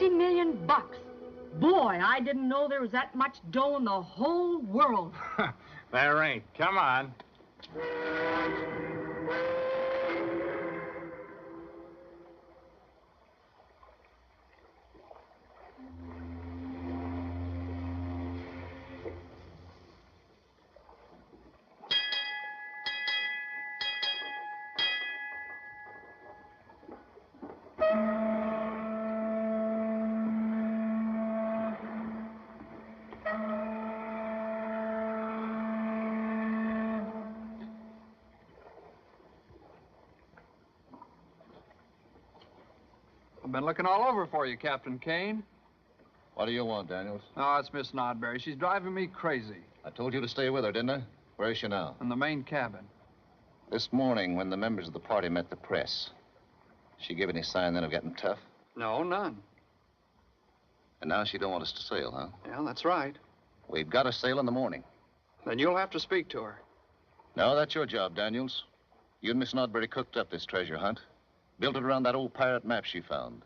$60 million. Boy, I didn't know there was that much dough in the whole world. There ain't. Come on. I've been looking all over for you, Captain Kane. What do you want, Daniels? Oh, it's Miss Nodberry. She's driving me crazy. I told you to stay with her, didn't I? Where is she now? In the main cabin. This morning, when the members of the party met the press, she give any sign then of getting tough? No, none. And now she don't want us to sail, huh? Yeah, that's right. We've got to sail in the morning. Then you'll have to speak to her. No, that's your job, Daniels. You and Miss Nodberry cooked up this treasure hunt. Built it around that old pirate map she found.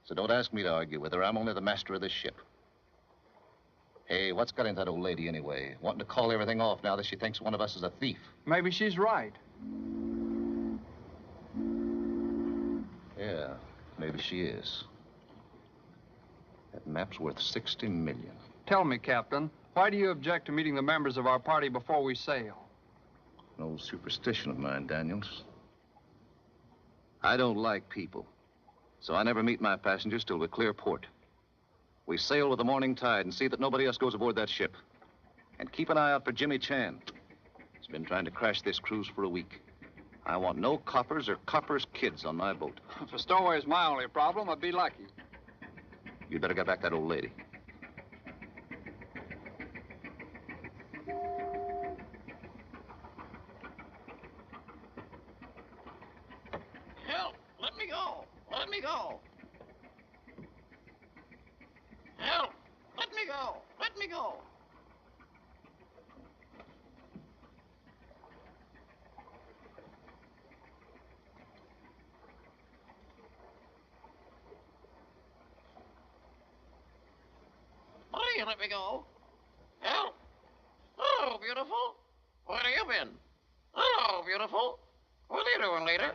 So don't ask me to argue with her. I'm only the master of this ship. Hey, what's got into that old lady anyway? Wanting to call everything off now that she thinks one of us is a thief. Maybe she's right. Yeah, maybe she is. That map's worth $60 million. Tell me, Captain, why do you object to meeting the members of our party before we sail? An old superstition of mine, Daniels. I don't like people, so I never meet my passengers till we clear port. We sail with the morning tide and see that nobody else goes aboard that ship. And keep an eye out for Jimmy Chan. He's been trying to crash this cruise for a week. I want no coppers or coppers' kids on my boat. If a stowaway's my only problem, I'd be lucky. You'd better get back that old lady. Help! Let me go! Let me go! Help! Let me go! Let me go! Please let me go. Help! Hello, beautiful. Where have you been? Hello, beautiful. What are you doing later?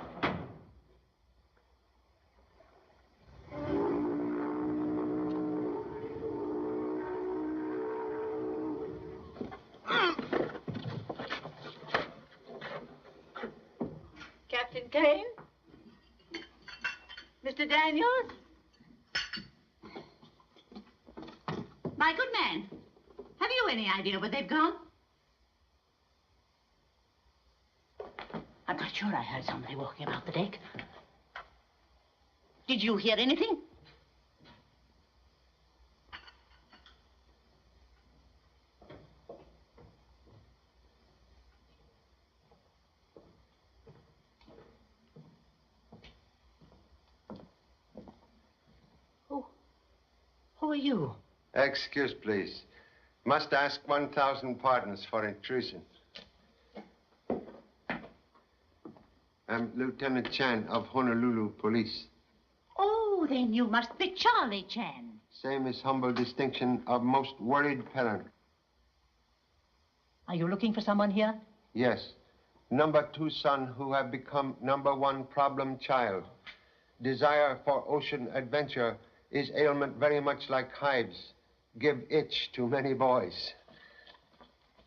Captain Kane? Mr. Daniels? My good man, have you any idea where they've gone? I'm not sure I heard somebody walking about the deck. Did you hear anything? Who are you? Excuse, please. Must ask 1,000 pardons for intrusion. I'm Lieutenant Chan of Honolulu Police. Oh, then you must be Charlie Chan. Same as humble distinction of most worried parent. Are you looking for someone here? Yes. Number 2 son who have become number 1 problem child. Desire for ocean adventure is ailment very much like hives. Give itch to many boys.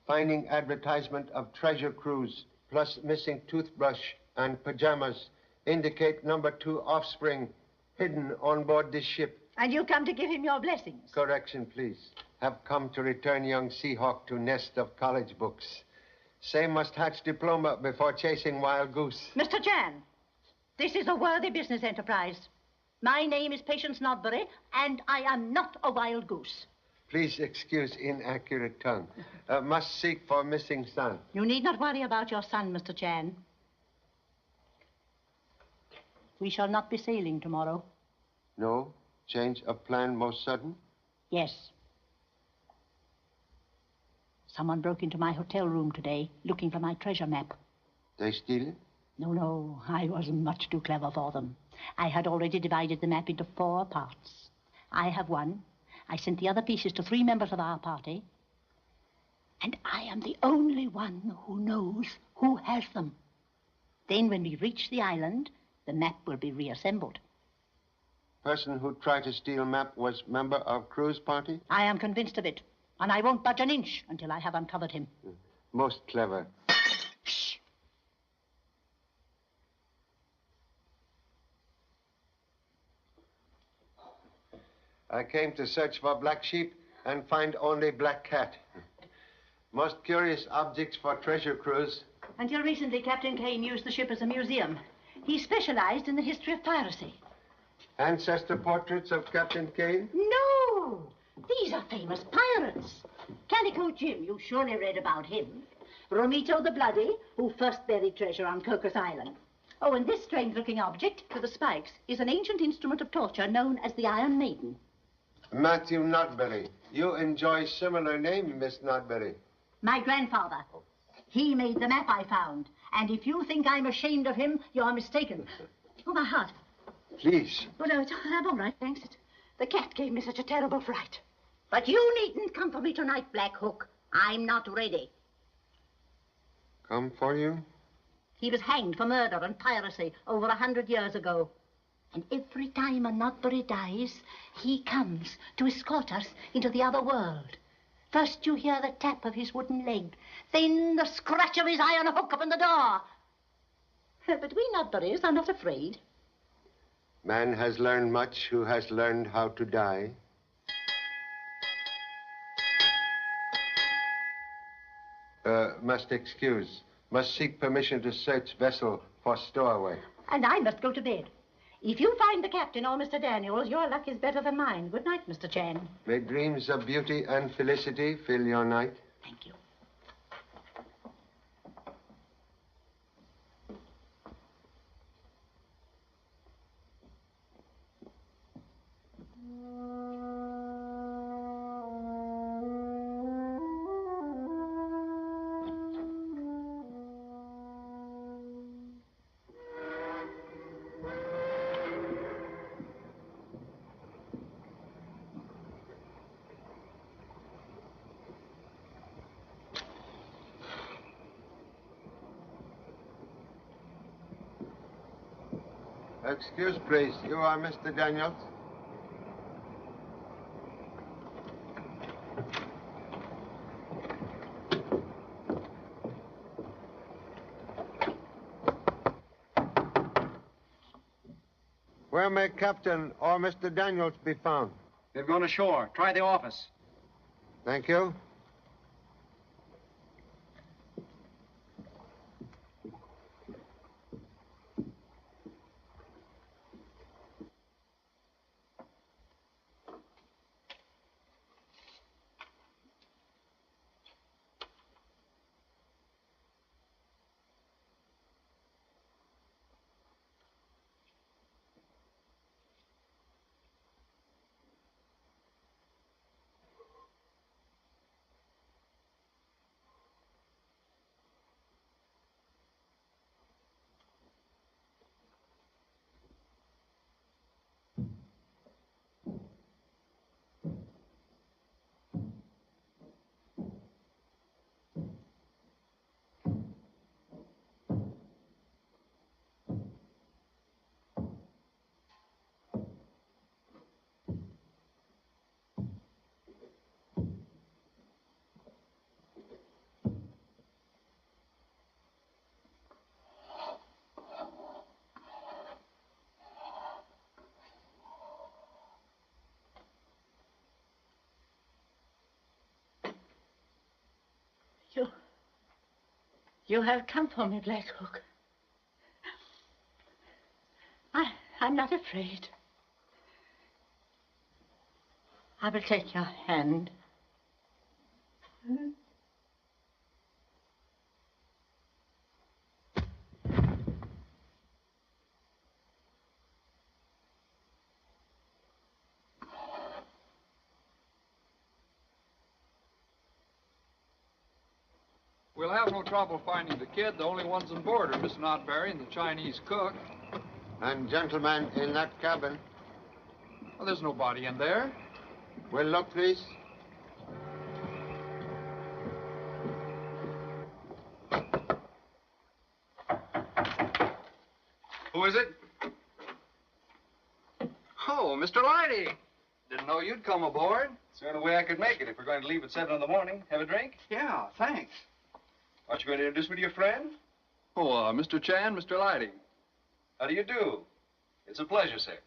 Finding advertisement of treasure cruise plus missing toothbrush and pajamas indicate number 2 offspring hidden on board this ship. And you come to give him your blessings? Correction, please. Have come to return young Seahawk to nest of college books. Same must hatch diploma before chasing wild goose. Mr. Chan, this is a worthy business enterprise. My name is Patience Nodbury, and I am not a wild goose. Please excuse inaccurate tongue. Must seek for missing son. You need not worry about your son, Mr. Chan. We shall not be sailing tomorrow. No? Change of plan most sudden? Yes. Someone broke into my hotel room today, looking for my treasure map. They steal it? No, I wasn't much too clever for them. I had already divided the map into 4 parts. I have one. I sent the other pieces to 3 members of our party. And I am the only one who knows who has them. Then when we reach the island, the map will be reassembled. Person who tried to steal map was member of crew's party? I am convinced of it. And I won't budge an inch until I have uncovered him. Most clever. Shh. I came to search for black sheep and find only black cat. Most curious objects for treasure cruise. Until recently, Captain Kane used the ship as a museum. He specialized in the history of piracy. Ancestor portraits of Captain Kane? No! These are famous pirates. Calico Jim, you surely read about him. Romito the Bloody, who first buried treasure on Cocos Island. Oh, and this strange-looking object with the spikes is an ancient instrument of torture known as the Iron Maiden. Matthew Notberry. You enjoy similar name, Miss Notberry. My grandfather. He made the map I found. And if you think I'm ashamed of him, you're mistaken. Oh, my heart. Please. Oh, no, I'm all right, thanks. The cat gave me such a terrible fright. But you needn't come for me tonight, Black Hook. I'm not ready. Come for you? He was hanged for murder and piracy over 100 years ago. And every time a Notbury dies, he comes to escort us into the other world. First you hear the tap of his wooden leg, then the scratch of his iron hook upon the door. But we Notburys are not afraid. Man has learned much who has learned how to die. Must excuse. Must seek permission to search vessel for stowaway. And I must go to bed. If you find the captain or Mr. Daniels, your luck is better than mine. Good night, Mr. Chan. May dreams of beauty and felicity fill your night. Thank you. Excuse, please. You are Mr. Daniels? Where may Captain or Mr. Daniels be found? They've gone ashore. Try the office. Thank you. You have come for me, Black Hook. I'm not afraid. I will take your hand. We'll have no trouble finding the kid. The only ones on board are Miss Notberry and the Chinese cook. And gentlemen in that cabin. Well, there's nobody in there. Will look, please. Who is it? Oh, Mr. Lighty. Didn't know you'd come aboard. It's the only way I could make it if we're going to leave at 7 in the morning. Have a drink? Yeah, thanks. Aren't you going to introduce me to your friend? Oh, Mr. Chan, Mr. Lighty. How do you do? It's a pleasure, sir.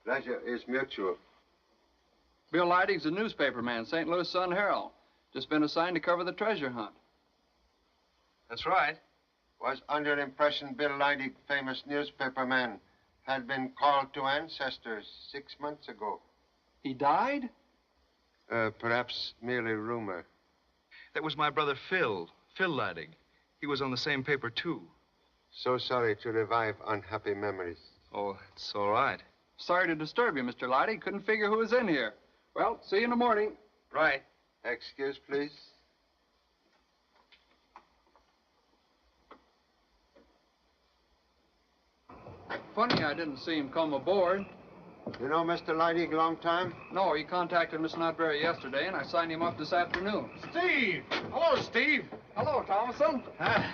Pleasure is mutual. Bill Lighting's a newspaper man, St. Louis Sun-Herald. Just been assigned to cover the treasure hunt. That's right. Was under impression Bill Leidig, famous newspaper man, had been called to ancestors 6 months ago. He died? Perhaps merely rumor. That was my brother Phil Ladig. He was on the same paper, too. So sorry to revive unhappy memories. Oh, it's all right. Sorry to disturb you, Mr. Lighty. Couldn't figure who was in here. Well, see you in the morning. Right. Excuse, please. Funny I didn't see him come aboard. You know Mr. Leidig long time? No, he contacted Miss Notberry yesterday, and I signed him up this afternoon. Steve! Hello, Steve. Hello, Thomason. I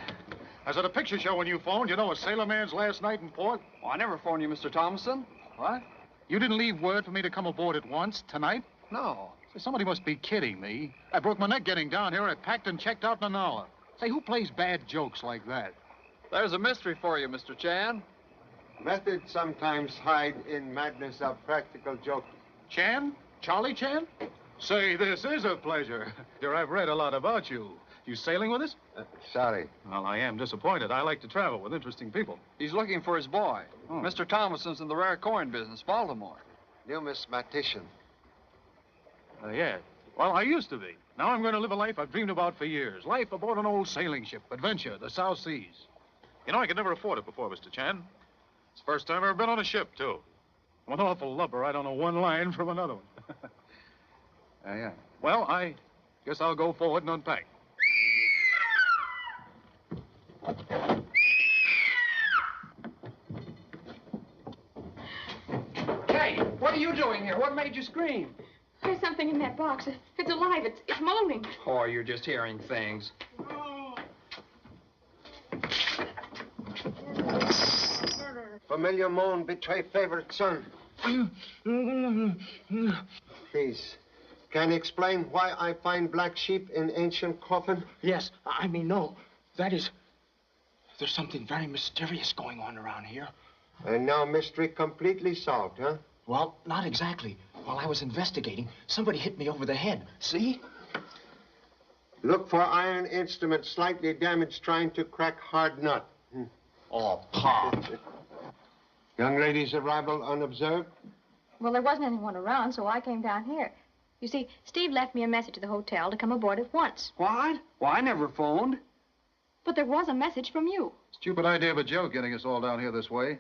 was at a picture show when you phoned. You know, a sailorman's last night in port. Oh, I never phoned you, Mr. Thomason. What? You didn't leave word for me to come aboard at once tonight? No. Say, somebody must be kidding me. I broke my neck getting down here. I packed and checked out in an hour. Say, who plays bad jokes like that? There's a mystery for you, Mr. Chan. Methods sometimes hide in madness of practical joking. Chan? Charlie Chan? Say, this is a pleasure. Here, I've read a lot about you. You sailing with us? Sorry. Well, I am disappointed. I like to travel with interesting people. He's looking for his boy. Oh. Mr. Thomason's in the rare coin business, Baltimore. Numismatician. Yeah. Well, I used to be. Now I'm going to live a life I've dreamed about for years. Life aboard an old sailing ship. Adventure, the South Seas. You know, I could never afford it before, Mr. Chan. It's the first time I've ever been on a ship, too. I'm an awful lubber. I don't know one line from another one. Yeah. Well, I guess I'll go forward and unpack. Hey, what are you doing here? What made you scream? There's something in that box. It's alive. It's molding. Oh, you're just hearing things. Familiar moan betray favorite son. Please. Can you explain why I find black sheep in ancient coffin? Yes, I mean, no. That is, there's something very mysterious going on around here. And now mystery completely solved, huh? Well, not exactly. While I was investigating, somebody hit me over the head. See? Look for iron instrument slightly damaged trying to crack hard nut. Oh, Pop. Young lady's arrival unobserved? Well, there wasn't anyone around, so I came down here. You see, Steve left me a message at the hotel to come aboard at once. What? Well, I never phoned. But there was a message from you. Stupid idea of a joke getting us all down here this way.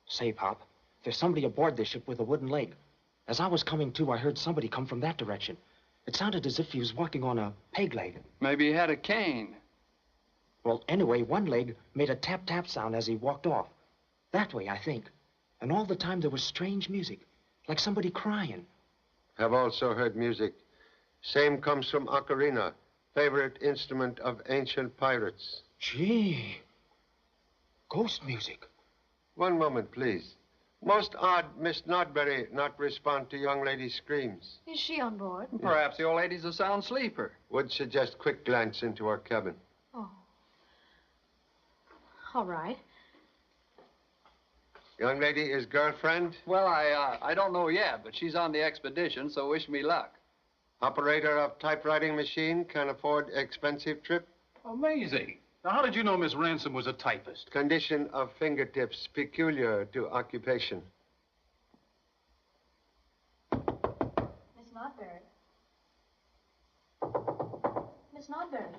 Say, Pop, there's somebody aboard this ship with a wooden leg. As I was coming to, I heard somebody come from that direction. It sounded as if he was walking on a peg leg. Maybe he had a cane. Well, anyway, one leg made a tap-tap sound as he walked off. That way, I think. And all the time there was strange music, like somebody crying. Have also heard music. Same comes from ocarina, favorite instrument of ancient pirates. Gee, ghost music. One moment, please. Most odd, Miss Notberry not respond to young lady's screams. Is she on board? Perhaps the old lady's a sound sleeper. Would suggest quick glance into our cabin. Oh. All right. Young lady is girlfriend? Well, I don't know yet, but she's on the expedition, so wish me luck. Operator of typewriting machine, can afford expensive trip? Amazing. Now, how did you know Miss Ransom was a typist? Condition of fingertips peculiar to occupation. Miss Notberry. Miss Notberry.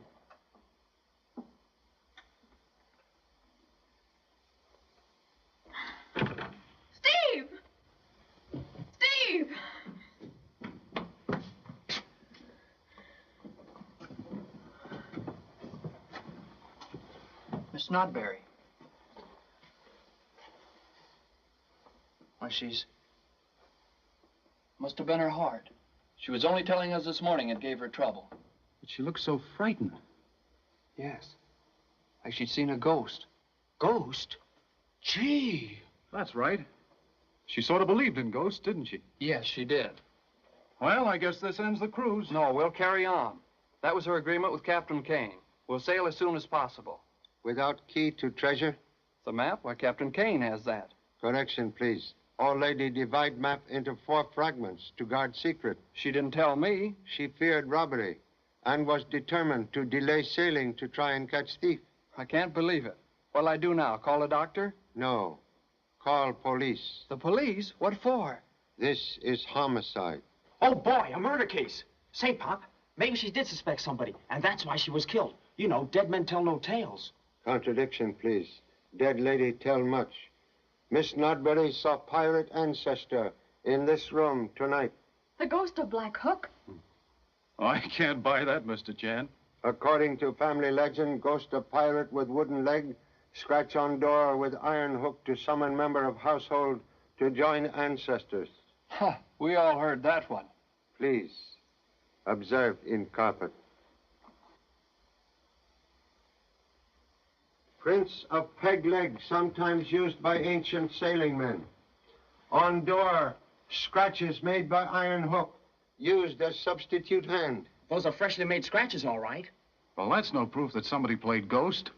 Steve! Steve! Miss Notberry. Why, she's Must have been her heart. She was only telling us this morning it gave her trouble. But she looks so frightened. Yes. Like she'd seen a ghost. Ghost? Gee. That's right. She sort of believed in ghosts, didn't she? Yes, she did. Well, I guess this ends the cruise. No, we'll carry on. That was her agreement with Captain Kane. We'll sail as soon as possible. Without key to treasure? The map? Why, Captain Kane has that. Correction, please. Old lady divide map into 4 fragments to guard secret. She didn't tell me. She feared robbery and was determined to delay sailing to try and catch thief. I can't believe it. What'll I do now? Call a doctor? No. Call police. The police? What for? This is homicide. Oh, boy, a murder case. Say, Pop, maybe she did suspect somebody, and that's why she was killed. You know, dead men tell no tales. Contradiction, please. Dead lady tell much. Miss Nodbury saw pirate ancestor in this room tonight. The ghost of Black Hook? Oh, I can't buy that, Mr. Chan. According to family legend, ghost of pirate with wooden leg, scratch on door with iron hook to summon member of household to join ancestors. Huh, we all heard that one. Please, observe in carpet. Prints of peg leg, sometimes used by ancient sailing men. On door, scratches made by iron hook, used as substitute hand. Those are freshly made scratches, all right. Well, that's no proof that somebody played ghost.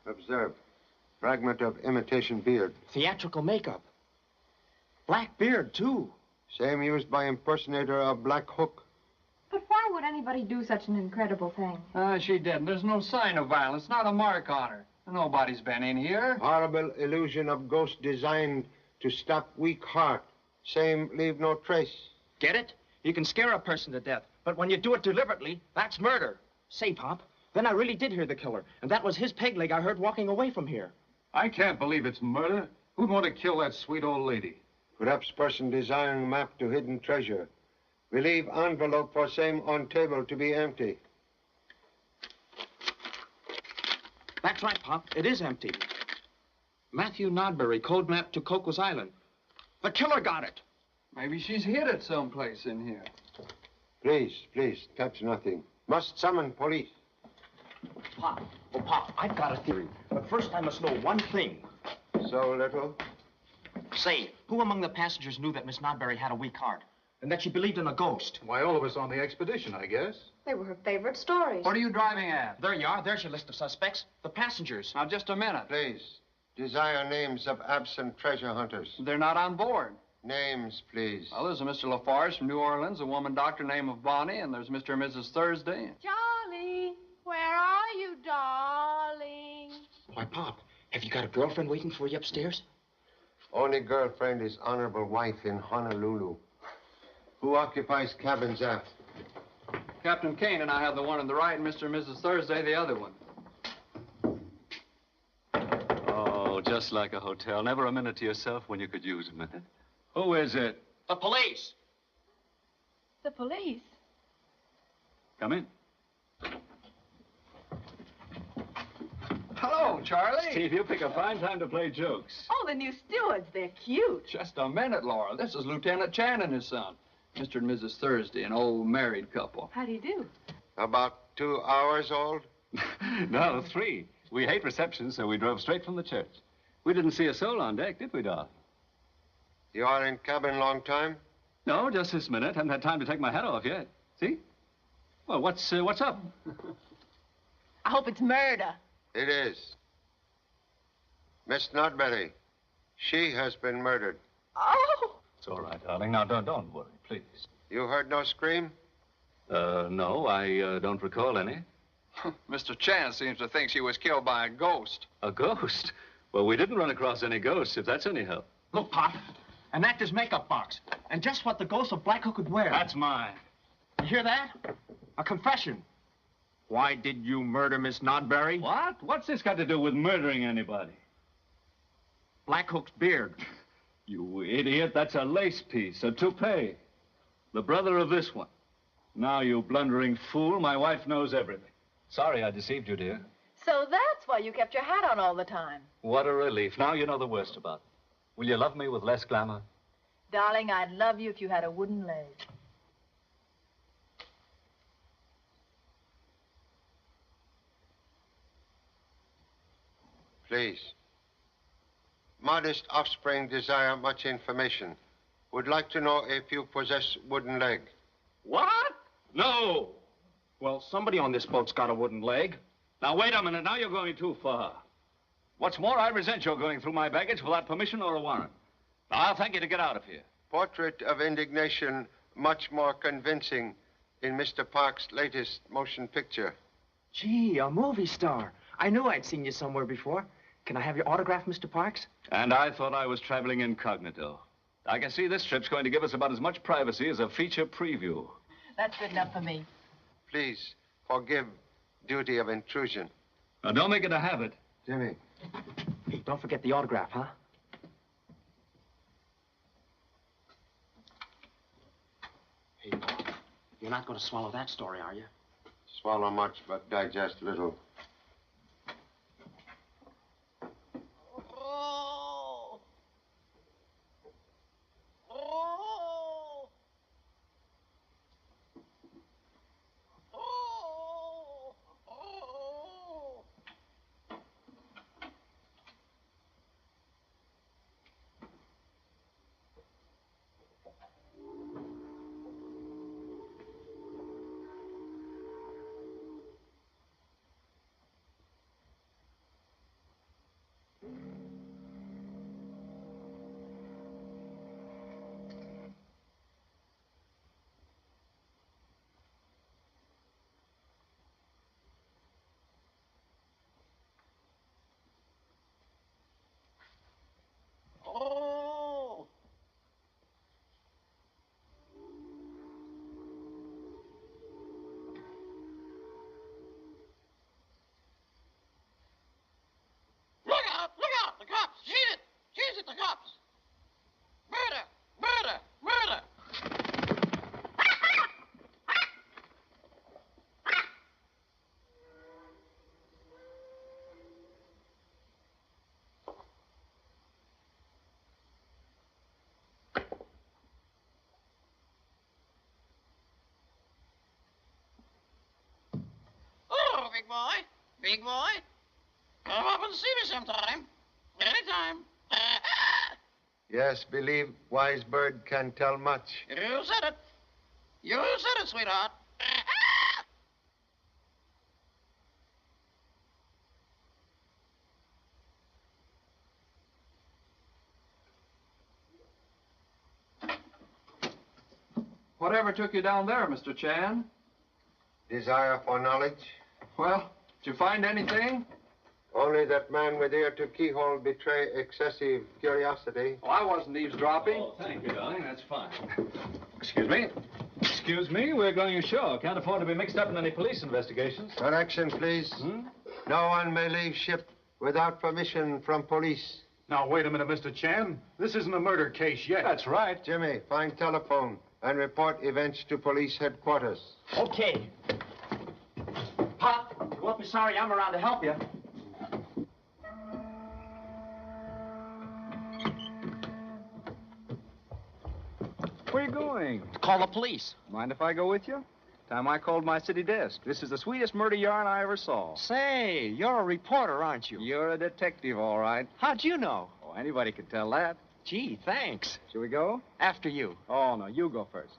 Observe. Fragment of imitation beard. Theatrical makeup. Black beard, too. Same used by impersonator of Black Hook. But why would anybody do such an incredible thing? She didn't. There's no sign of violence, not a mark on her. Nobody's been in here. Horrible illusion of ghost designed to stop weak heart. Same leave no trace. Get it? You can scare a person to death, but when you do it deliberately, that's murder. Say, Pop, then I really did hear the killer, and that was his peg leg I heard walking away from here. I can't believe it's murder. Who'd want to kill that sweet old lady? Perhaps person desiring map to hidden treasure. We leave envelope for same on table to be empty. That's right, Pop. It is empty. Matthew Nodbury, code map to Cocos Island. The killer got it. Maybe she's hid it someplace in here. Please, touch nothing. Must summon police. Pop, oh, Pop, I've got a theory. But first I must know one thing. So little? Say, who among the passengers knew that Miss Nodbury had a weak heart? And that she believed in a ghost? Why, all of us on the expedition, I guess. They were her favorite stories. What are you driving at? There you are. There's your list of suspects. The passengers. Now, just a minute. Please, desire names of absent treasure hunters. They're not on board. Names, please. Well, there's a Mr. LaFarge from New Orleans, a woman doctor named of Bonnie, and there's Mr. and Mrs. Thursday. Charlie, where are you, darling? Why, Pop, have you got a girlfriend waiting for you upstairs? Only girlfriend is honorable wife in Honolulu. Who occupies cabins aft? Captain Kane and I have the one on the right, and Mr. and Mrs. Thursday the other one. Oh, just like a hotel. Never a minute to yourself when you could use a minute. Who is it? The police. The police? Come in. Hello, Charlie. Steve, you pick a fine time to play jokes. Oh, the new stewards. They're cute. Just a minute, Laura. This is Lieutenant Chan and his son. Mr. and Mrs. Thursday, an old married couple. How do you do? About 2 hours old? No, 3. We hate receptions, so we drove straight from the church. We didn't see a soul on deck, did we, Doc? You are in cabin long time? No, just this minute. Haven't had time to take my hat off yet. See? Well, what's up? I hope it's murder. It is. Miss Nodbury, she has been murdered. Oh! It's all right, darling. Now, don't worry, please. You heard no scream? No, I don't recall any. Mr. Chan seems to think she was killed by a ghost. A ghost? Well, we didn't run across any ghosts, if that's any help. Look, Pop, an actor's makeup box. And just what the ghost of Black Hook would wear. That's mine. You hear that? A confession. Why did you murder Miss Nodbury? What? What's this got to do with murdering anybody? Black Hook's beard. You idiot, that's a lace piece, a toupee. The brother of this one. Now, you blundering fool, my wife knows everything. Sorry I deceived you, dear. So that's why you kept your hat on all the time. What a relief. Now you know the worst about it. Will you love me with less glamour? Darling, I'd love you if you had a wooden leg. Please. Modest offspring desire much information. Would like to know if you possess wooden leg. What? No. Well, somebody on this boat's got a wooden leg. Now, wait a minute. Now you're going too far. What's more, I resent your going through my baggage without permission or a warrant. Now, I'll thank you to get out of here. Portrait of indignation much more convincing in Mr. Park's latest motion picture. Gee, a movie star. I knew I'd seen you somewhere before. Can I have your autograph, Mr. Parks? And I thought I was traveling incognito. I can see this trip's going to give us about as much privacy as a feature preview. That's good enough for me. Please forgive duty of intrusion. Now, don't make it a habit. Jimmy. Hey, don't forget the autograph, huh? Hey, you're not going to swallow that story, are you? Swallow much, but digest little. Look out, the cops. She's it, the cops. Murder, murder, murder. Oh, big boy, big boy. Come up and see me sometime. Anytime. Yes, believe wise bird can tell much. You said it. You said it, sweetheart. Whatever took you down there, Mr. Chan? Desire for knowledge? Well, did you find anything? Only that man with ear to keyhole betray excessive curiosity. Oh, I wasn't eavesdropping. Oh, thank you, darling. That's fine. Excuse me. Excuse me. We're going ashore. Can't afford to be mixed up in any police investigations. Correction, please. No one may leave ship without permission from police. Now, wait a minute, Mr. Chan. This isn't a murder case yet. That's right. Jimmy, find telephone and report events to police headquarters. Okay. Pop, you won't be sorry I'm around to help you. Where are you going? Call the police. Mind if I go with you? Time I called my city desk. This is the sweetest murder yarn I ever saw. Say, you're a reporter, aren't you? You're a detective, all right. How'd you know? Oh, anybody can tell that. Gee, thanks. Shall we go? After you. Oh, no, you go first.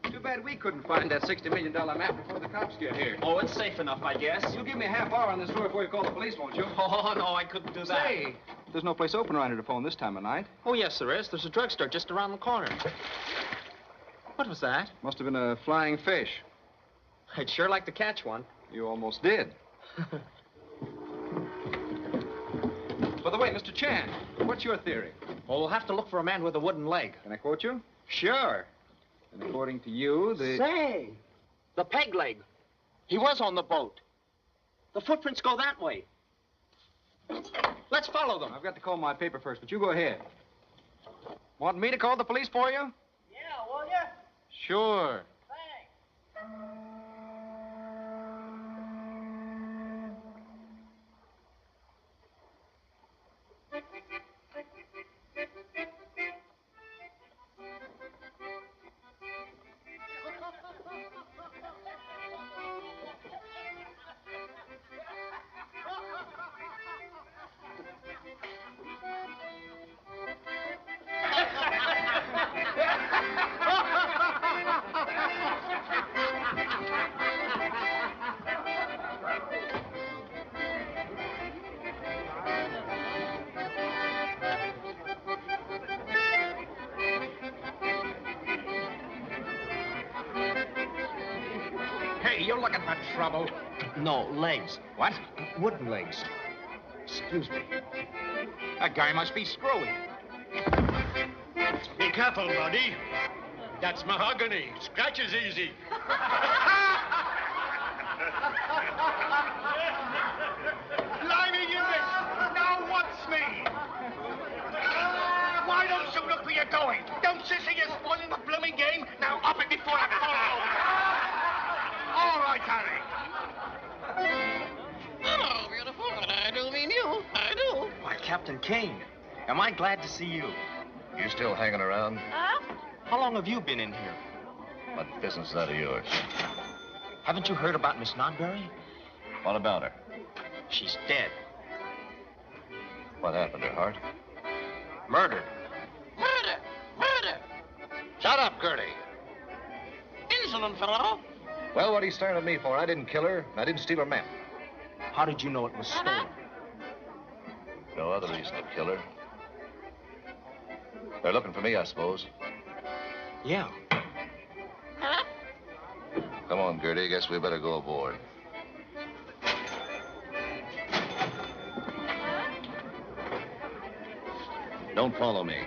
Too bad we couldn't find that $60 million map before the cops get here. Oh, it's safe enough, I guess. You'll give me a half hour on this tour before you call the police, won't you? Oh, no, I couldn't do that. Say, there's no place open around here to phone this time of night. Oh, yes, there is. There's a drugstore just around the corner. What was that? Must have been a flying fish. I'd sure like to catch one. You almost did. By the way, Mr. Chan, what's your theory? Well, we'll have to look for a man with a wooden leg. Can I quote you? Sure. And according to you, Say, the peg leg. He was on the boat. The footprints go that way. Let's follow them. I've got to call my paper first, but you go ahead. Want me to call the police for you? Yeah, will ya? Sure. Thanks. Hey, you're looking for trouble. No, legs. What? Wooden legs. Excuse me. That guy must be screwy. Be careful, buddy. That's mahogany. Scratches easy. Blimey, you miss. Now what's me? Why don't you look where you're going? Don't you see you're spoiling the blooming game? Now up it before I fall over. All right, Harry. Hello, beautiful. And I do mean you. I do. Why, Captain King, am I glad to see you. You still hanging around? How long have you been in here? What business is that of yours? Haven't you heard about Miss Nodbury? What about her? She's dead. What happened, her heart? Murdered. Murder. Murder. Shut up, Gertie. Insolent fellow. Well, what are you staring at me for? I didn't kill her, and I didn't steal her map. How did you know it was stolen? No other reason to kill her. They're looking for me, I suppose. Yeah. Come on, Gertie. Guess we better go aboard. Don't follow me.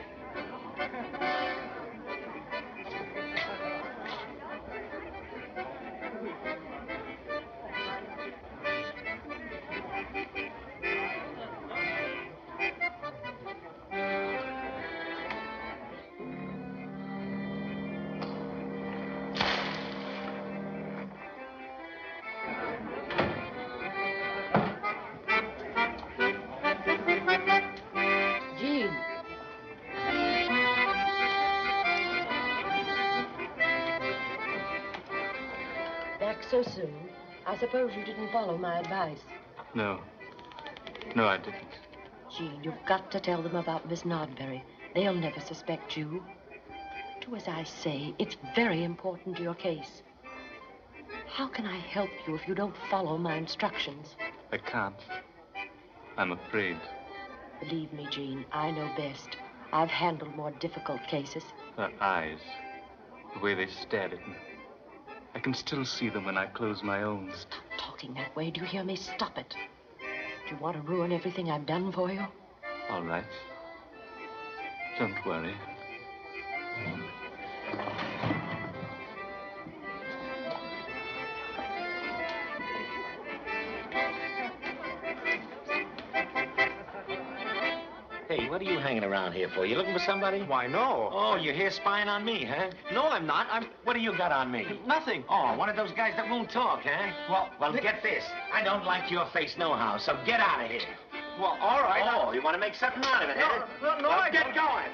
Jean. Back so soon? I suppose you didn't follow my advice. No. No, I didn't. Jean, you've got to tell them about Miss Nodbury. They'll never suspect you. Do as I say. It's very important to your case. How can I help you if you don't follow my instructions? I can't. I'm afraid. Believe me, Jean, I know best. I've handled more difficult cases. Her eyes, the way they stared at me. I can still see them when I close my own. Stop talking that way. Do you hear me? Stop it. Do you want to ruin everything I've done for you? All right. Don't worry. Hey, what are you hanging around here for? You looking for somebody? Why, no. Oh, you're here spying on me, huh? No, I'm not. What do you got on me? Nothing. Oh, one of those guys that won't talk, huh? Well, get this. I don't like your face nohow, so get out of here. Well, all right. Oh, you want to make something out of it, huh? No, well, get going.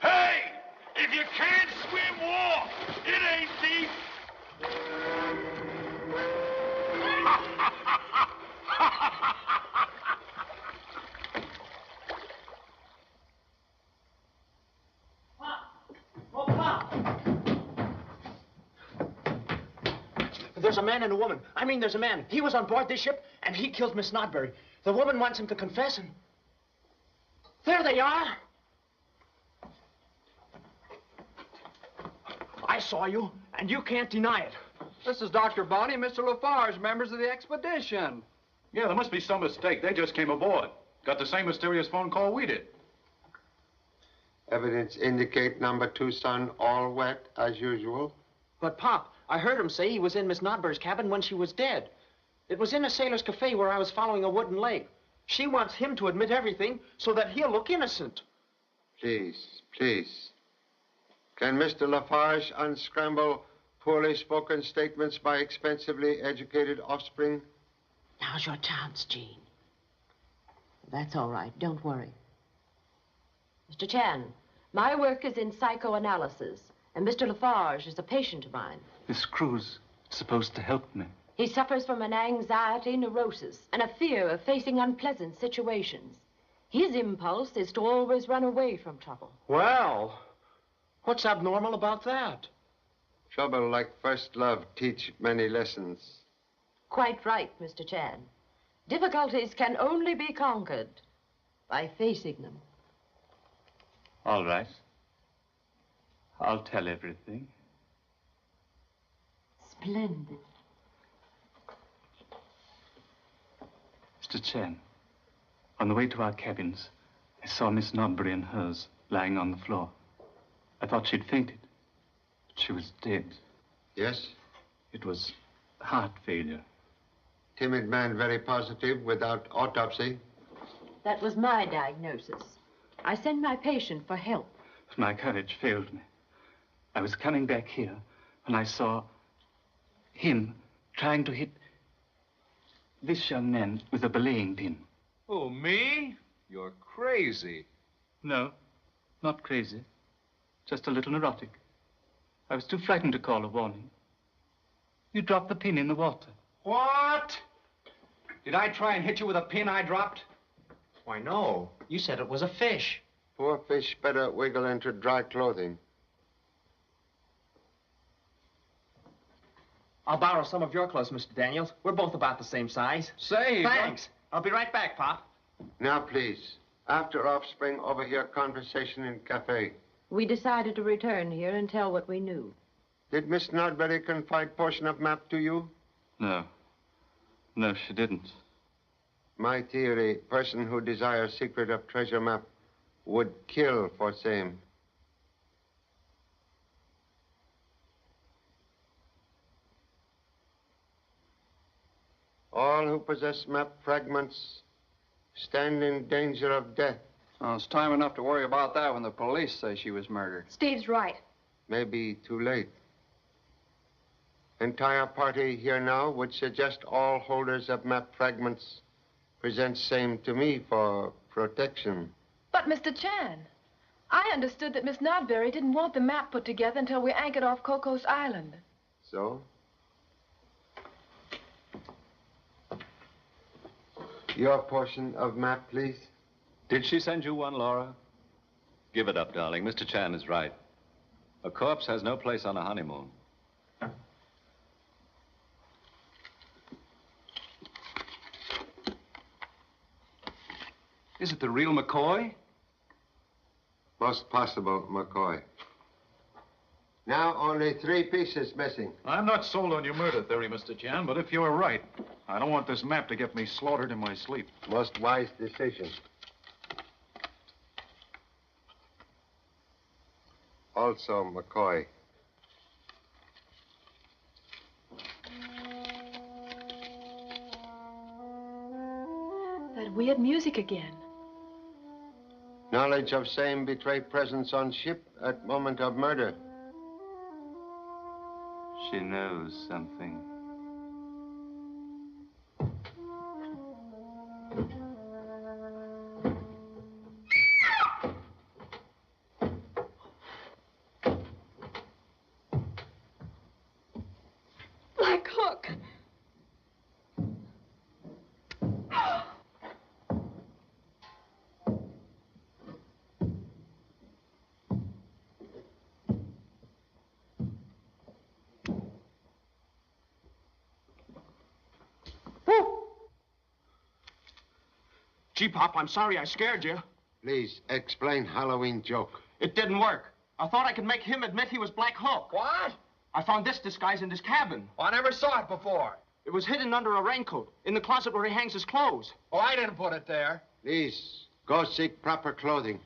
Hey! If you can't swim, walk. It ain't deep. There's a man and a woman. I mean, there's a man. He was on board this ship, and he killed Miss Nodbury. The woman wants him to confess, and there they are. I saw you, and you can't deny it. This is Dr. Bonney and Mr. Lafarge, members of the expedition. Yeah, there must be some mistake. They just came aboard. Got the same mysterious phone call we did. Evidence indicate number 2 son all wet as usual. But, Pop, I heard him say he was in Miss Nodbury's cabin when she was dead. It was in a sailor's cafe where I was following a wooden leg. She wants him to admit everything so that he'll look innocent. Please, please. Can Mr. Lafarge unscramble poorly spoken statements by expensively educated offspring? Now's your chance, Jean. That's all right. Don't worry. Mr. Chan, my work is in psychoanalysis, and Mr. Lafarge is a patient of mine. This crew's supposed to help me. He suffers from an anxiety neurosis and a fear of facing unpleasant situations. His impulse is to always run away from trouble. Well, what's abnormal about that? Trouble like first love teach many lessons. Quite right, Mr. Chan. Difficulties can only be conquered by facing them. All right. I'll tell everything. Splendid. Mr. Chan, on the way to our cabins, I saw Miss Nodbury and hers lying on the floor. I thought she'd fainted. But she was dead. Yes? It was heart failure. Timid man, very positive, without autopsy. That was my diagnosis. I sent my patient for help. But my courage failed me. I was coming back here when I saw him trying to hit this young man with a belaying pin. Oh, me? You're crazy. No, not crazy. Just a little neurotic. I was too frightened to call a warning. You dropped the pin in the water. What? Did I try and hit you with a pin I dropped? Why, no. You said it was a fish. Poor fish better wiggle into dry clothing. I'll borrow some of your clothes, Mr. Daniels. We're both about the same size. Say, thanks. I'll be right back, Pop. Now, please. After offspring, over here, conversation in cafe. We decided to return here and tell what we knew. Did Miss Nodbury confide portion of map to you? No. No, she didn't. My theory, person who desires secret of treasure map would kill for same. All who possess map fragments stand in danger of death. Well, it's time enough to worry about that when the police say she was murdered. Steve's right. Maybe too late. Entire party here now would suggest all holders of map fragments present same to me for protection. But, Mr. Chan, I understood that Miss Nodbury didn't want the map put together until we anchored off Cocos Island. So? Your portion of map, please. Did she send you one, Laura? Give it up, darling. Mr. Chan is right. A corpse has no place on a honeymoon. Is it the real McCoy? Most possible, McCoy. Now only 3 pieces missing. I'm not sold on your murder theory, Mr. Chan, but if you're right, I don't want this map to get me slaughtered in my sleep. Most wise decision. Also, McCoy. That weird music again. Knowledge of same betray presence on ship at moment of murder. She knows something. Black Hook. Gee, Pop, I'm sorry I scared you. Please, explain Halloween joke. It didn't work. I thought I could make him admit he was Black Hook. What? I found this disguise in his cabin. Well, I never saw it before. It was hidden under a raincoat, in the closet where he hangs his clothes. Oh, I didn't put it there. Please, go seek proper clothing.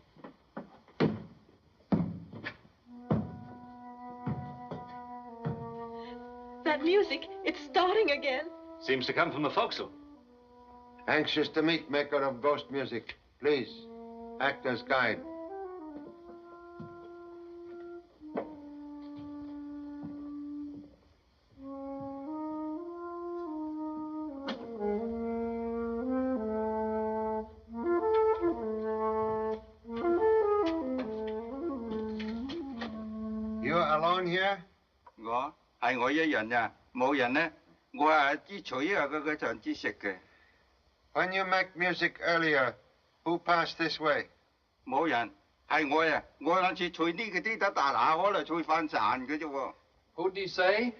That music, it's starting again. Seems to come from the forecastle. Anxious to meet maker of ghost music. Please, act as guide. You're alone here? 我一人呀，冇人咧，我係支取啊，嗰場支食嘅。When you make music earlier, who passed this way? 冇人，係我呀，我兩次取呢嗰啲得大下，可能取翻賺嘅啫喎。Who'd he say?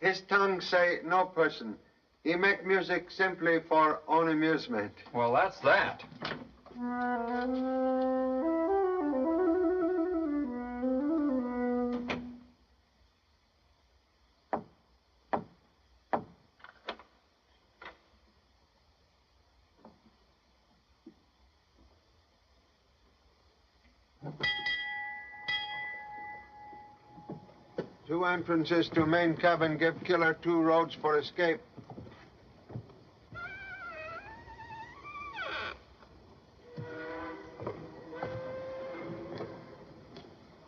His tongue say no person. He make music simply for own amusement. Well, that's that. 2 entrances to main cabin. Give killer 2 roads for escape.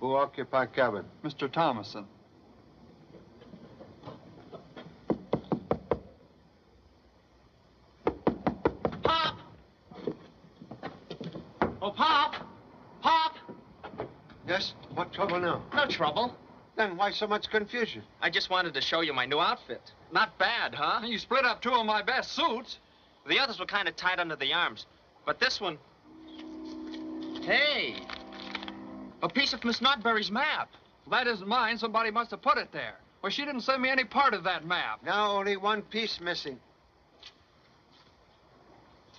Who occupy cabin? Mr. Thomason. Pop! Oh, Pop! Pop! Yes? What trouble now? No trouble. Then why so much confusion? I just wanted to show you my new outfit. Not bad, huh? You split up 2 of my best suits. The others were kind of tight under the arms. But this one... Hey! A piece of Miss Notberry's map. That isn't mine. Somebody must have put it there. Well, she didn't send me any part of that map. Now only 1 piece missing.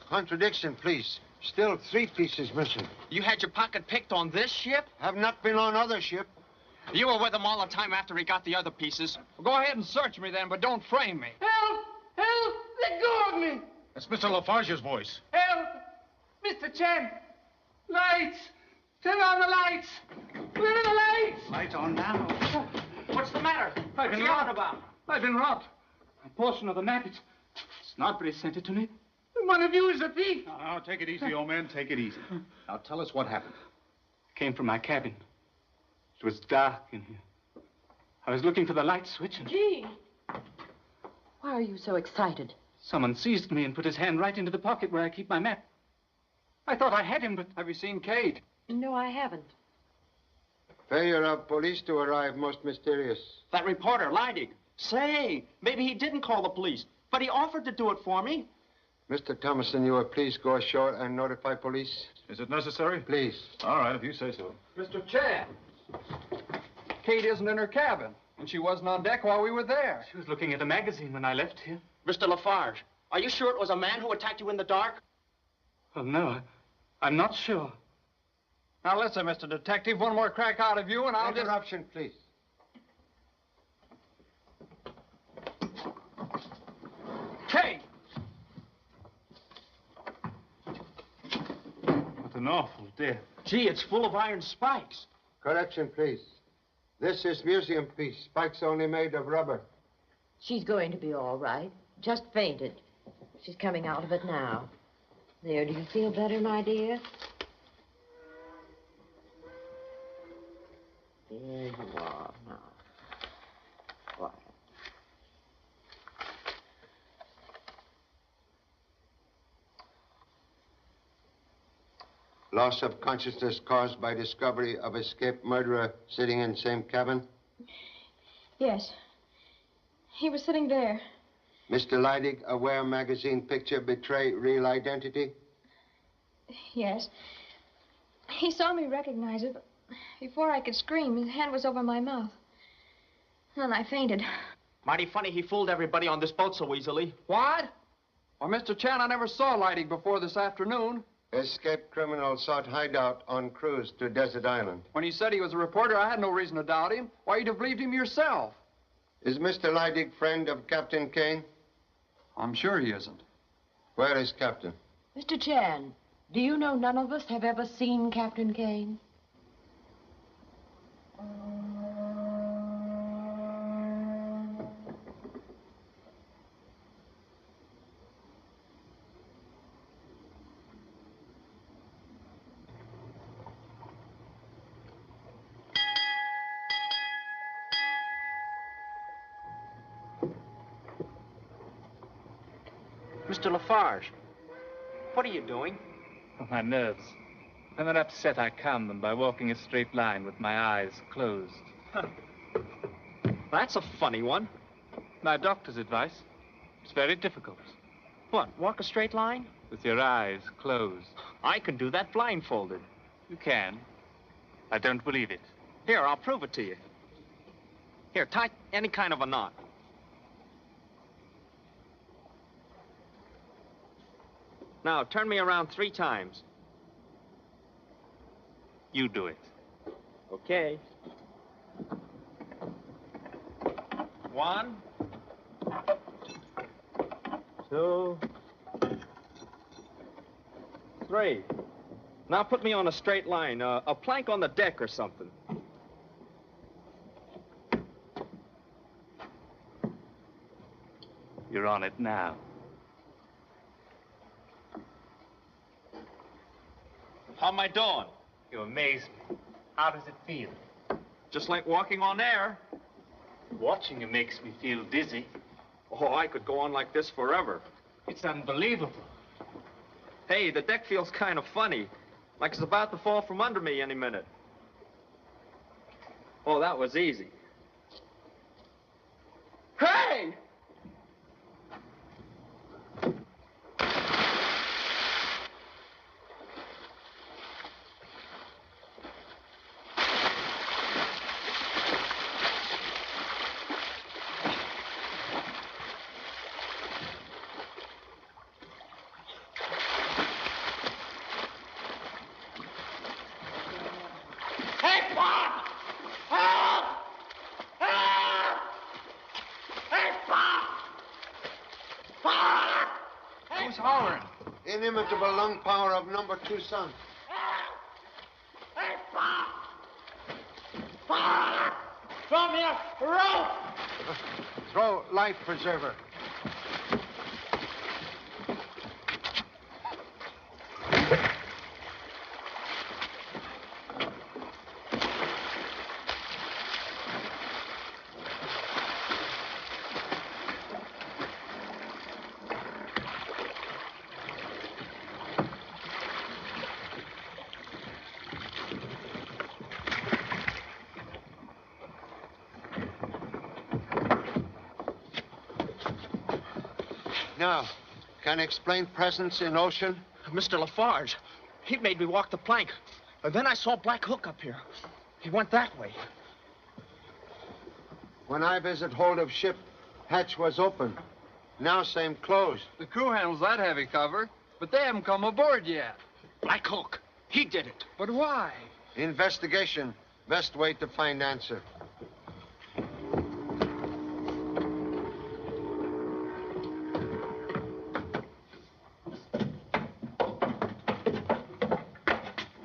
Contradiction, please. Still 3 pieces missing. You had your pocket picked on this ship? Have not been on other ship. You were with him all the time after he got the other pieces. Well, go ahead and search me then, but don't frame me. Help! Help! Let go of me! That's Mr. Lafarge's voice. Help! Mr. Chen! Lights! Turn on the lights! Where are the lights? Lights on now. What's the matter? I've been What's he on robbed. about? I've been robbed. A portion of the map, it's Snodbury sent it to me. One of you is a thief. Now, take it easy, old man. Take it easy. Now, tell us what happened. I came from my cabin. It was dark in here. I was looking for the light switch and... Gee. Why are you so excited? Someone seized me and put his hand right into the pocket where I keep my map. I thought I had him, but... Have you seen Kate? No, I haven't. Failure of police to arrive most mysterious. That reporter, Leidig. Say, maybe he didn't call the police, but he offered to do it for me. Mr. Thomason, you will please go ashore and notify police? Is it necessary? Please. All right, if you say so. Mr. Chan. Kate isn't in her cabin, and she wasn't on deck while we were there. She was looking at a magazine when I left here. Mr. Lafarge, are you sure it was a man who attacked you in the dark? Well, no, I'm not sure. Now, listen, Mr. Detective, one more crack out of you, and I'll just... Interruption, please. Kate! What an awful death. Gee, it's full of iron spikes. Correction, please. This is museum piece. Spikes only made of rubber. She's going to be all right. Just fainted. She's coming out of it now. There, do you feel better, my dear? There you are now. Quiet. Loss of consciousness caused by discovery of escaped murderer sitting in same cabin. Yes. He was sitting there. Mr. Leidig, aware magazine picture betray real identity? Yes. He saw me recognize it, but before I could scream, his hand was over my mouth. Then I fainted. Mighty funny he fooled everybody on this boat so easily. What? Well, Mr. Chan, I never saw Leidig before this afternoon. Escaped criminal sought hideout on cruise to Desert Island. When he said he was a reporter, I had no reason to doubt him. Why, you'd have believed him yourself. Is Mr. Leidig friend of Captain Kane? I'm sure he isn't. Where is Captain? Mr. Chan, do you know none of us have ever seen Captain Kane? Mr. Lafarge, what are you doing? Oh, my nerves. When they're upset, I calm them by walking a straight line with my eyes closed. That's a funny one. My doctor's advice. It's very difficult. What, walk a straight line? With your eyes closed. I can do that blindfolded. You can. I don't believe it. Here, I'll prove it to you. Here, tie any kind of a knot. Now, turn me around 3 times. You do it. Okay. 1, 2, 3. Now put me on a straight line, a plank on the deck or something. You're on it now. How am I doing? You amaze me. How does it feel? Just like walking on air. Watching you makes me feel dizzy. Oh, I could go on like this forever. It's unbelievable. Hey, the deck feels kind of funny. Like it's about to fall from under me any minute. Oh, that was easy. Hey! Hey, Bob! Help! Help! Hey, Bob! Bob! Who's hollering? Inimitable lung power of number 2 son. Hey, Bob! Bob! Throw me a rope! Throw life preserver. Now, can you explain presence in ocean? Mr. Lafarge, he made me walk the plank. And then I saw Black Hook up here. He went that way. When I visit hold of ship, hatch was open. Now same closed. The crew handles that heavy cover, but they haven't come aboard yet. Black Hook, he did it. But why? Investigation. Best way to find answer.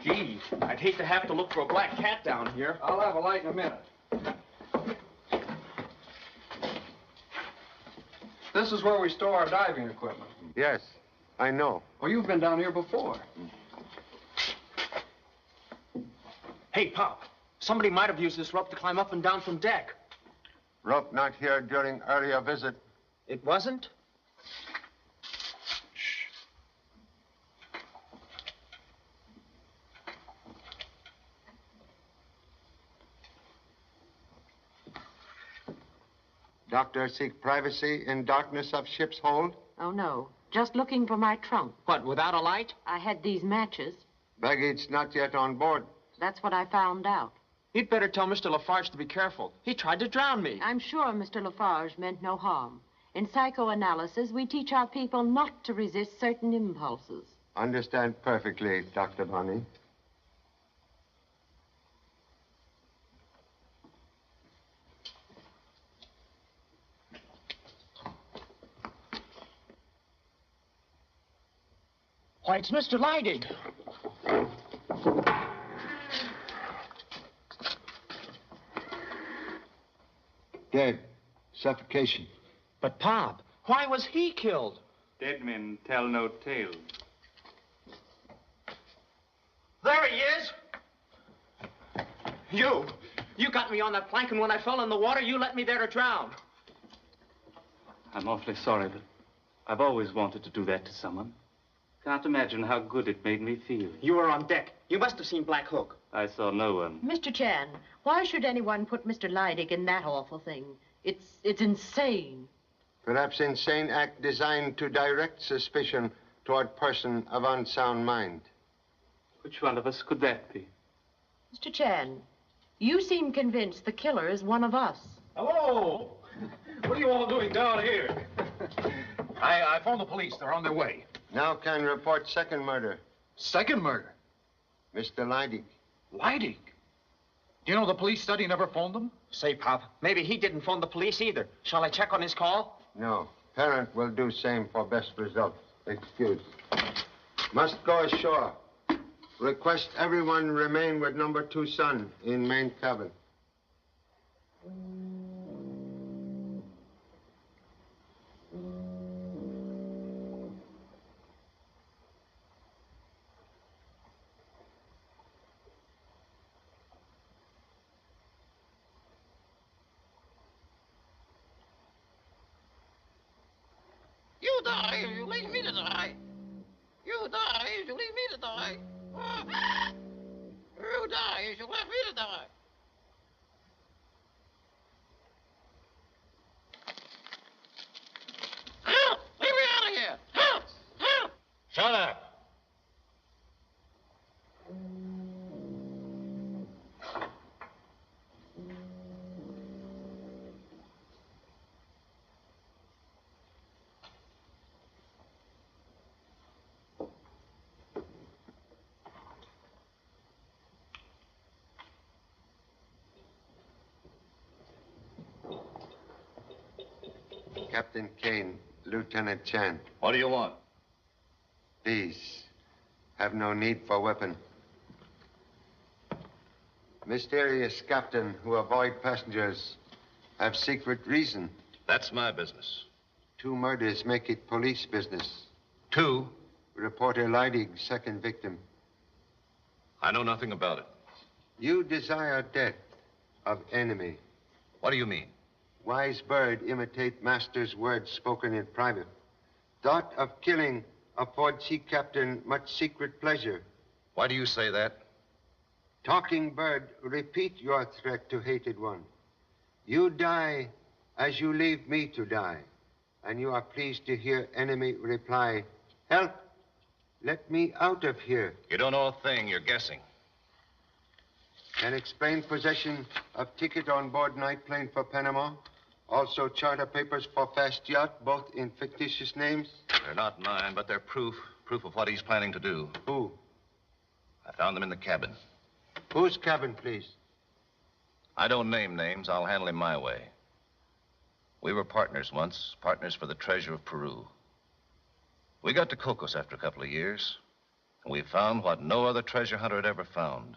Gee, I'd hate to have to look for a black cat down here. I'll have a light in a minute. This is where we store our diving equipment. Yes, I know. Well, you've been down here before. Hey, Pop, somebody might have used this rope to climb up and down from deck. Rope not here during earlier visit. It wasn't? Doctor seek privacy in darkness of ship's hold. Oh, no. Just looking for my trunk. What, without a light? I had these matches. Baggage not yet on board. That's what I found out. You'd better tell Mr. Lafarge to be careful. He tried to drown me. I'm sure Mr. Lafarge meant no harm. In psychoanalysis, we teach our people not to resist certain impulses. Understand perfectly, Dr. Bonnie. Why, it's Mr. Leidig. Dead. Suffocation. But, Pop, why was he killed? Dead men tell no tales. There he is. You got me on that plank, and when I fell in the water, you let me there to drown. I'm awfully sorry, but I've always wanted to do that to someone. Can't imagine how good it made me feel. You were on deck. You must have seen Black Hook. I saw no one. Mr. Chan, why should anyone put Mr. Leidig in that awful thing? It's insane. Perhaps insane act designed to direct suspicion toward person of unsound mind. Which one of us could that be? Mr. Chan, you seem convinced the killer is one of us. Hello! What are you all doing down here? I phoned the police. They're on their way. Now can report second murder. Second murder? Mr. Leidig. Leidig? Do you know the police said he never phoned them? Say, Pop, maybe he didn't phone the police either. Shall I check on his call? No. Parent will do same for best result. Excuse. Must go ashore. Request everyone remain with number 2 son in main cabin. die if you leave me to die. You die if you leave me to die. You die if you left me to die. Help! Leave me out of here! Help! Help! Shut up. Captain Kane, Lieutenant Chan. What do you want? Please, have no need for weapon. Mysterious captain who avoid passengers have secret reason. That's my business. 2 murders make it police business. 2? Reporter Leidig, second victim. I know nothing about it. You desire death of enemy. What do you mean? Wise bird imitate master's words spoken in private. Thought of killing affords sea captain much secret pleasure. Why do you say that? Talking bird, repeat your threat to hated one. You die as you leave me to die. And you are pleased to hear enemy reply, help, let me out of here. You don't know a thing, you're guessing. And explain possession of ticket on board night plane for Panama. Also charter papers for fast yacht, both in fictitious names. They're not mine, but they're proof of what he's planning to do. Who? I found them in the cabin. Whose cabin, please? I don't name names. I'll handle him my way. We were partners once, partners for the treasure of Peru. We got to Cocos after a couple of years, and we found what no other treasure hunter had ever found.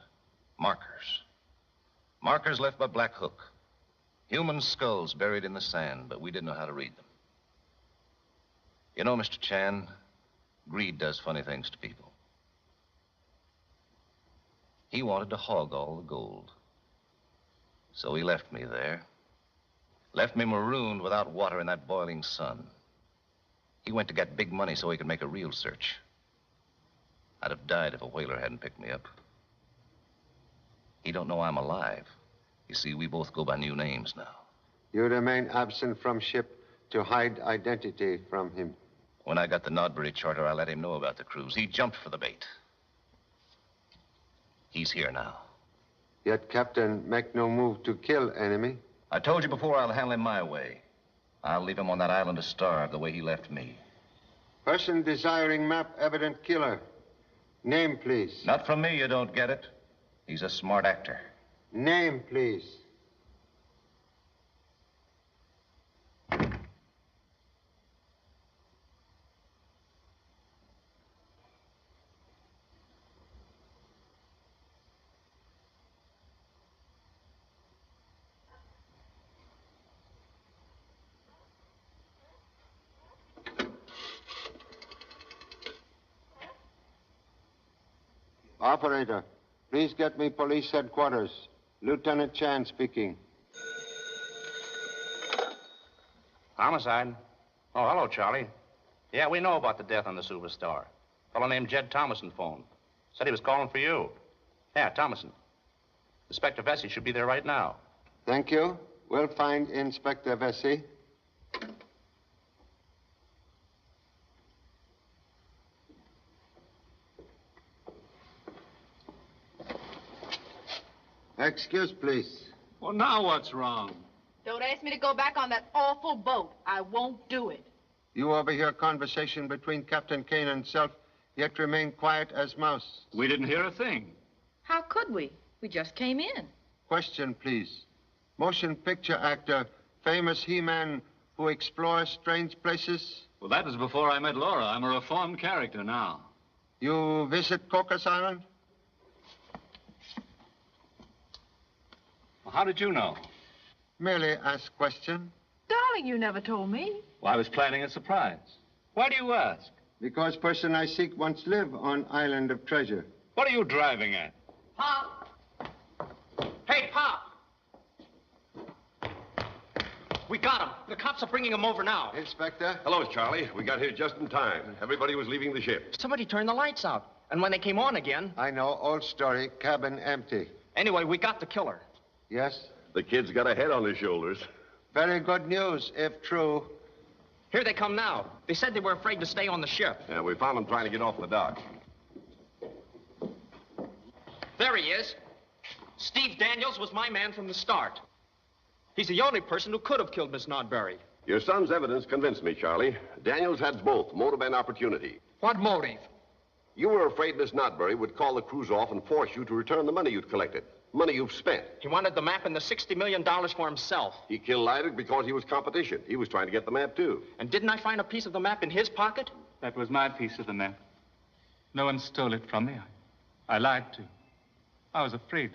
Markers. Markers left by Black Hook. Human skulls buried in the sand, but we didn't know how to read them. You know, Mr. Chan, greed does funny things to people. He wanted to hog all the gold. So he left me there. Left me marooned without water in that boiling sun. He went to get big money so he could make a real search. I'd have died if a whaler hadn't picked me up. He don't know I'm alive. You see, we both go by new names now. You remain absent from ship to hide identity from him. When I got the Nodbury charter, I let him know about the cruise. He jumped for the bait. He's here now. Yet Captain make no move to kill enemy. I told you before I'll handle him my way. I'll leave him on that island to starve the way he left me. Person desiring map evident killer. Name, please. Not from me, you don't get it. He's a smart actor. Name, please. Operator, please get me police headquarters. Lieutenant Chan speaking. Homicide. Oh, hello, Charlie. Yeah, we know about the death on the Superstar. A fellow named Jed Thomason phoned. Said he was calling for you. Yeah, Thomason. Inspector Vesey should be there right now. Thank you. We'll find Inspector Vesey. Excuse, please. Well, now what's wrong? Don't ask me to go back on that awful boat. I won't do it. You overhear conversation between Captain Kane and self, yet remain quiet as mouse. We didn't hear a thing. How could we? We just came in. Question, please. Motion picture actor, famous He-Man who explores strange places? Well, that was before I met Laura. I'm a reformed character now. You visit Cocos Island? Well, how did you know? Merely ask question. Darling, you never told me. Well, I was planning a surprise. Why do you ask? Because person I seek once live on Island of Treasure. What are you driving at? Pop! Hey, Pop! We got him. The cops are bringing him over now. Inspector? Hello, Charlie. We got here just in time. Everybody was leaving the ship. Somebody turned the lights out. And when they came on again... I know. Old story. Cabin empty. Anyway, we got the killer. Yes? The kid's got a head on his shoulders. Very good news, if true. Here they come now. They said they were afraid to stay on the ship. Yeah, we found him trying to get off the dock. There he is. Steve Daniels was my man from the start. He's the only person who could have killed Miss Nodbury. Your son's evidence convinced me, Charlie. Daniels had both, motive and opportunity. What motive? You were afraid Miss Nodbury would call the cruise off and force you to return the money you'd collected. Money you've spent. He wanted the map and the $60 million for himself. He killed Lydic because he was competition. He was trying to get the map, too. And didn't I find a piece of the map in his pocket? That was my piece of the map. No one stole it from me. I lied to. I was afraid.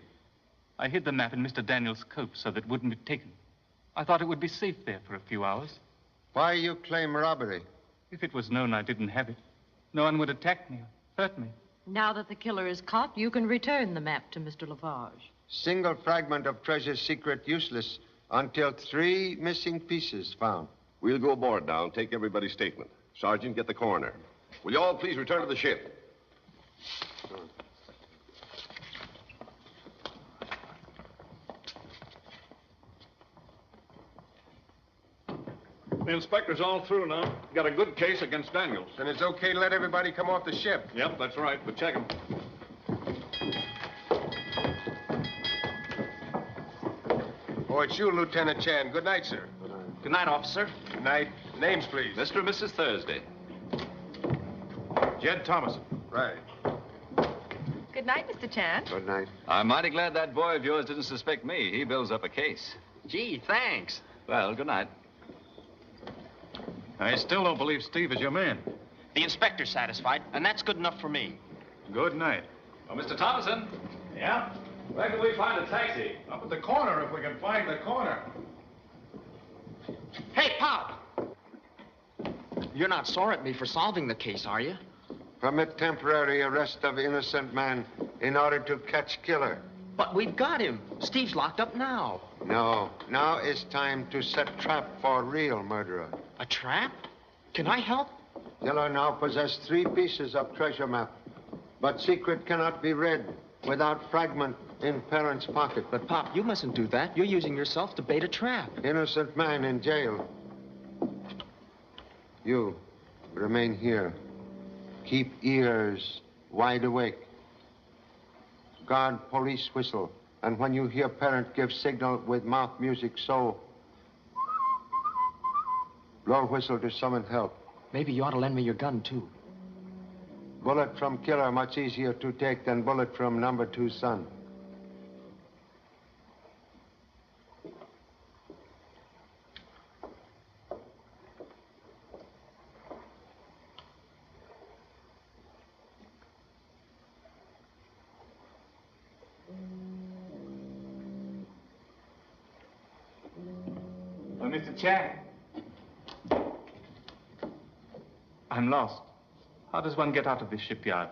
I hid the map in Mr. Daniels' coat so that it wouldn't be taken. I thought it would be safe there for a few hours. Why you claim robbery? If it was known I didn't have it, no one would attack me or hurt me. Now that the killer is caught, you can return the map to Mr. Lafarge. Single fragment of treasure's secret useless until 3 missing pieces found. We'll go aboard now and take everybody's statement. Sergeant, get the coroner. Will you all please return to the ship? The inspector's all through now. Got a good case against Daniels. Then it's okay to let everybody come off the ship. Yep, that's right, but check him. Oh, it's you, Lieutenant Chan. Good night, sir. Good night, officer. Good night. Names, please. Mr. and Mrs. Thursday. Jed Thomason. Right. Good night, Mr. Chan. Good night. I'm mighty glad that boy of yours didn't suspect me. He builds up a case. Gee, thanks. Well, good night. I still don't believe Steve is your man. The inspector's satisfied, and that's good enough for me. Good night. Oh, Mr. Thomason. Yeah? Where can we find a taxi? Up at the corner, if we can find the corner. Hey, Pop! You're not sore at me for solving the case, are you? Permit temporary arrest of innocent man in order to catch killer. But we've got him. Steve's locked up now. No. Now is time to set trap for real murderer. A trap? Can I help? Killer now possess 3 pieces of treasure map. But secret cannot be read without fragment in parent's pocket. But, Pop, you mustn't do that. You're using yourself to bait a trap. Innocent man in jail. You, remain here. Keep ears wide awake. Guard police whistle. And when you hear parent give signal with mouth music, so blow whistle to summon help. Maybe you ought to lend me your gun, too. Bullet from killer much easier to take than bullet from number 2 son. Oh, Mr. Chan. I'm lost. How does one get out of this shipyard?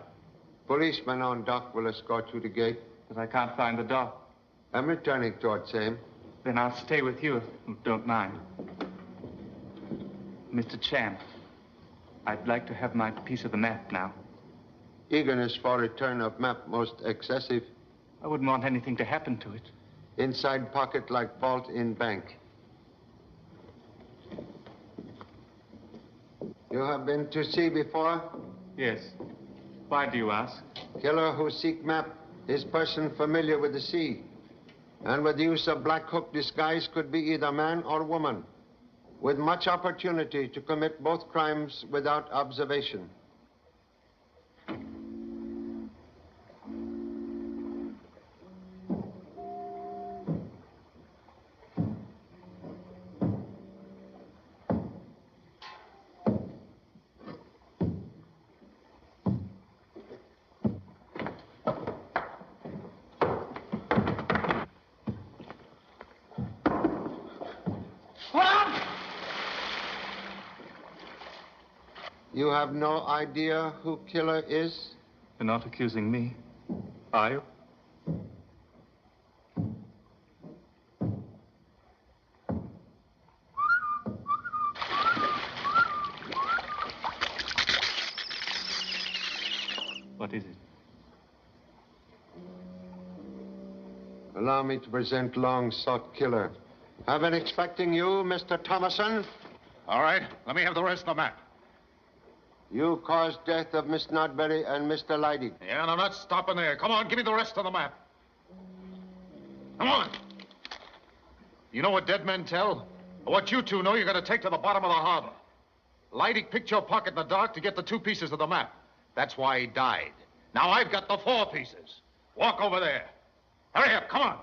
Policeman on dock will escort you to gate. But I can't find the dock. I'm returning towards same. Then I'll stay with you if you don't mind. Mr. Chan, I'd like to have my piece of the map now. Eagerness for return of map most excessive. I wouldn't want anything to happen to it. Inside pocket like vault in bank. You have been to sea before? Yes. Why do you ask? Killer who seek map is person familiar with the sea. And with the use of black hook disguise could be either man or woman. With much opportunity to commit both crimes without observation. You have no idea who killer is? You're not accusing me, are you? Allow me to present long-sought killer. I've been expecting you, Mr. Thomason. All right, let me have the rest of the map. You caused death of Miss Nodberry and Mr. Leidig. Yeah, and I'm not stopping there. Come on, give me the rest of the map. Come on. You know what dead men tell? What you two know, you're going to take to the bottom of the harbor. Leidig picked your pocket in the dark to get the 2 pieces of the map. That's why he died. Now I've got the 4 pieces. Walk over there. Hurry up, come on.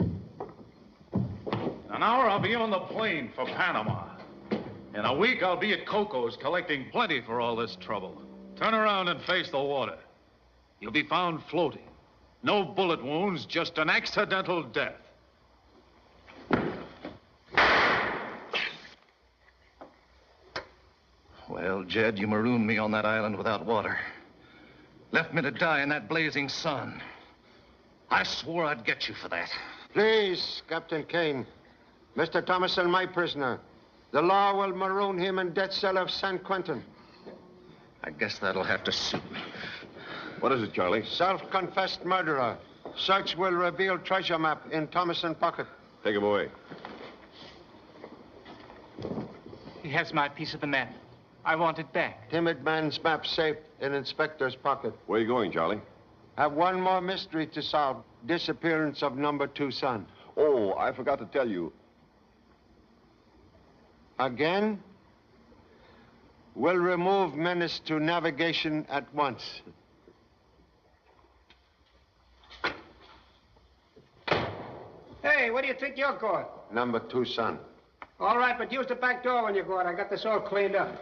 In an hour, I'll be on the plane for Panama. In a week, I'll be at Coco's collecting plenty for all this trouble. Turn around and face the water. You'll be found floating. No bullet wounds, just an accidental death. Well, Jed, you marooned me on that island without water. Left me to die in that blazing sun. I swore I'd get you for that. Please, Captain Kane. Mr. Thomason, my prisoner. The law will maroon him in death cell of San Quentin. I guess that'll have to suit me. What is it, Charlie? Self-confessed murderer. Search will reveal treasure map in Thomason pocket. Take him away. He has my piece of the map. I want it back. Timid man's map safe in inspector's pocket. Where are you going, Charlie? Have one more mystery to solve. Disappearance of number 2 son. Oh, I forgot to tell you. Again? We'll remove menace to navigation at once. Hey, where do you think you're going? Number 2 son. All right, but use the back door when you go out. I got this all cleaned up.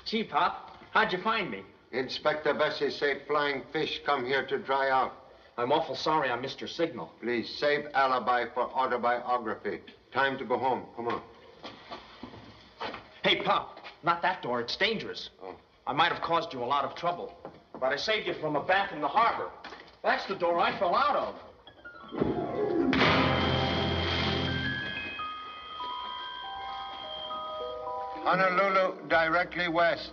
Gee, Pop, how'd you find me? Inspector Bessie say flying fish come here to dry out. I'm awful sorry I missed your signal. Please, save alibi for autobiography. Time to go home. Come on. Hey, Pop, not that door. It's dangerous. Oh. I might have caused you a lot of trouble, but I saved you from a bath in the harbor. That's the door I fell out of. Honolulu, directly west.